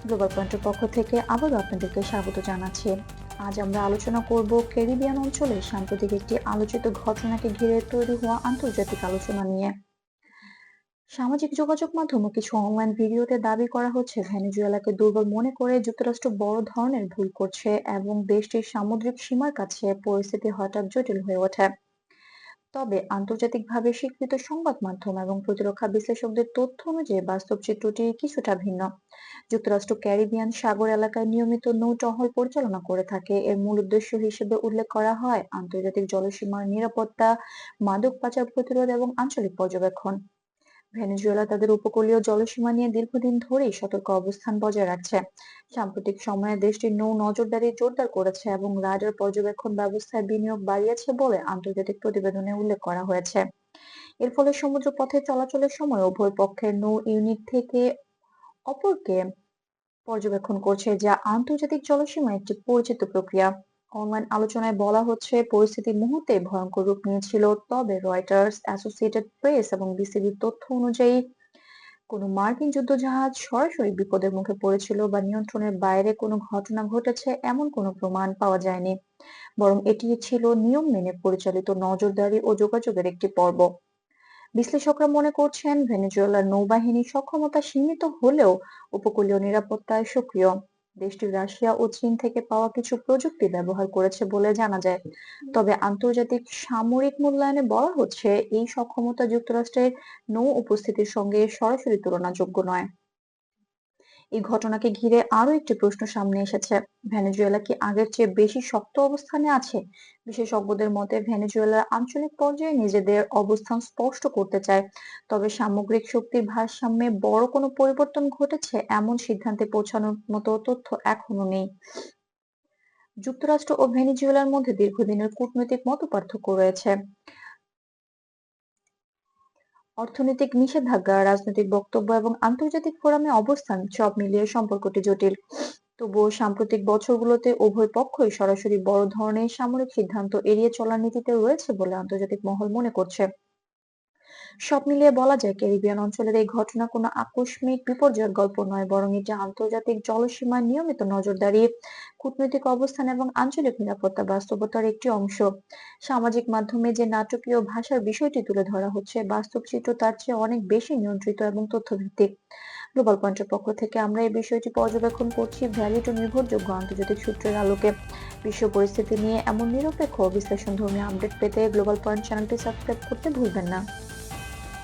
Global পয়েন্টের পক্ষ থেকে আবারও আপনাদেরকে স্বাগত জানাচ্ছি। আজ আমরা আলোচনা করব ক্যারিবিয়ান অঞ্চলে সাম্প্রতিক একটি আলোচিত ঘটনাকে ঘিরে তৈরি হওয়া আন্তর্জাতিক আলোচনা নিয়ে। সামাজিক যোগাযোগ মাধ্যমে কিছু অনলাইন ভিডিওতে দাবি করা হচ্ছে ভেনেজুয়েলাকে দুর্বল মনে করে যুক্তরাষ্ট্র বড় ধরনের ভুল করছে এবং দেশটির সামুদ্রিক সীমার কাছে পরিস্থিতি হঠাৎ জটিল হয়ে ওঠে। তবে আন্তর্জাতিকভাবে স্বীকৃত সংবাদ মাধ্যম এবং প্রতিরক্ষা বিশ্লেষকদের তথ্য অনুযায়ী বাস্তব চিত্রটি কিছুটা ভিন্ন। যুক্তরাষ্ট্র ক্যারিবিয়ান সাগর এলাকায় নিয়মিত নৌ টহল পরিচালনা করে থাকে। এর মূল উদ্দেশ্য হিসেবে উল্লেখ করা হয় আন্তর্জাতিক জলসীমার নিরাপত্তা, মাদক পাচার প্রতিরোধ এবং আঞ্চলিক পর্যবেক্ষণ। ভেনেজুয়েলা তাদের উপকূলীয় জলসীমা নিয়ে দীর্ঘদিন ধরেই সতর্ক অবস্থান বজায় রাখছে। সাম্প্রতিক সময়ে দেশটির নৌ নজরদারি জোরদার করেছে এবং রাডার পর্যবেক্ষণ ব্যবস্থায় বিনিয়োগ বাড়িয়েছে বলে আন্তর্জাতিক প্রতিবেদনে উল্লেখ করা হয়েছে। এর ফলে সমুদ্র পথে চলাচলের সময় উভয় পক্ষের নৌ ইউনিট থেকে অপরকে পর্যবেক্ষণ করছে, যা আন্তর্জাতিক জলসীমায় একটি পরিচিত প্রক্রিয়া। অনলাইন আলোচনায় বলা হচ্ছে পরিস্থিতি মুহূর্তে ভয়ঙ্কর রূপ নিয়েছিল, তবে রয়টার্স, অ্যাসোসিয়েটেড প্রেস এবং বিসিবির তথ্য অনুযায়ী কোনো মার্কিন যুদ্ধজাহাজ সরাসরি বিপদের মুখে পড়েছিল বা নিয়ন্ত্রণের বাইরে কোনো ঘটনা ঘটেছে এমন কোনো প্রমাণ পাওয়া যায়নি। বরং এটি ছিল নিয়ম মেনে পরিচালিত নজরদারি ও যোগাযোগের একটি পর্ব। বিশ্লেষকরা মনে করছেন ভেনেজুয়েলার নৌবাহিনীর সক্ষমতা সীমিত হলেও উপকূলীয় নিরাপত্তায় সক্রিয়। দেশটি রাশিয়া ও চীন থেকে পাওয়া কিছু প্রযুক্তি ব্যবহার করেছে বলে জানা যায়। তবে আন্তর্জাতিক সামরিক মূল্যায়নে বলা হচ্ছে এই সক্ষমতা যুক্তরাষ্ট্রের নৌ উপস্থিতির সঙ্গে সরাসরি তুলনাযোগ্য নয়। এই ঘটনাকে ঘিরে আরো একটি প্রশ্ন সামনে এসেছে, ভেনেজুয়েলা কি আগের চেয়ে বেশি শক্ত অবস্থানে আছে? বিশেষজ্ঞদের মতে ভেনেজুয়েলার আঞ্চলিক পর্যায়ে নিজেদের অবস্থান স্পষ্ট করতে চায়, তবে সামগ্রিক শক্তির ভারসাম্যে বড় কোনো পরিবর্তন ঘটেছে এমন সিদ্ধান্তে পৌঁছানোর মতো তথ্য এখনো নেই। যুক্তরাষ্ট্র ও ভেনেজুয়েলার মধ্যে দীর্ঘদিনের কূটনৈতিক মতপার্থক্য রয়েছে। অর্থনৈতিক নিষেধাজ্ঞা, রাজনৈতিক বক্তব্য এবং আন্তর্জাতিক ফোরামে অবস্থান সব মিলিয়ে সম্পর্কটি জটিল। তবুও সাম্প্রতিক বছরগুলোতে উভয় পক্ষই সরাসরি বড় ধরনের সামরিক সিদ্ধান্ত এড়িয়ে চলার নীতিতে রয়েছে বলে আন্তর্জাতিক মহল মনে করছে। সব মিলিয়ে বলা যায় ক্যারিবিয়ান অঞ্চলের এই ঘটনা কোনো আকস্মিক বিপর্যয়ের গল্প নয়, বরং এটি আন্তর্জাতিক জলসীমায় নিয়মিত নজরদারি, কূটনৈতিক অবস্থান এবং আঞ্চলিক নিরাপত্তা বাস্তবতার একটি অংশ। সামাজিক মাধ্যমে যে নাটকীয় ভাষার বিষয়টি তুলে ধরা হচ্ছে, বাস্তব চিত্র তার চেয়ে অনেক বেশি নিয়ন্ত্রিত এবং তথ্যভিত্তিক। গ্লোবাল পয়েন্টের পক্ষ থেকে আমরা এই বিষয়টি পর্যবেক্ষণ করছি ভ্যালিড ও নির্ভরযোগ্য আন্তর্জাতিক সূত্রের আলোকে। বিশ্ব পরিস্থিতি নিয়ে এমন নিরপেক্ষ বিশ্লেষণধর্মী আপডেট পেতে গ্লোবাল পয়েন্ট চ্যানেলটি সাবস্ক্রাইব করতে ভুলবেন না।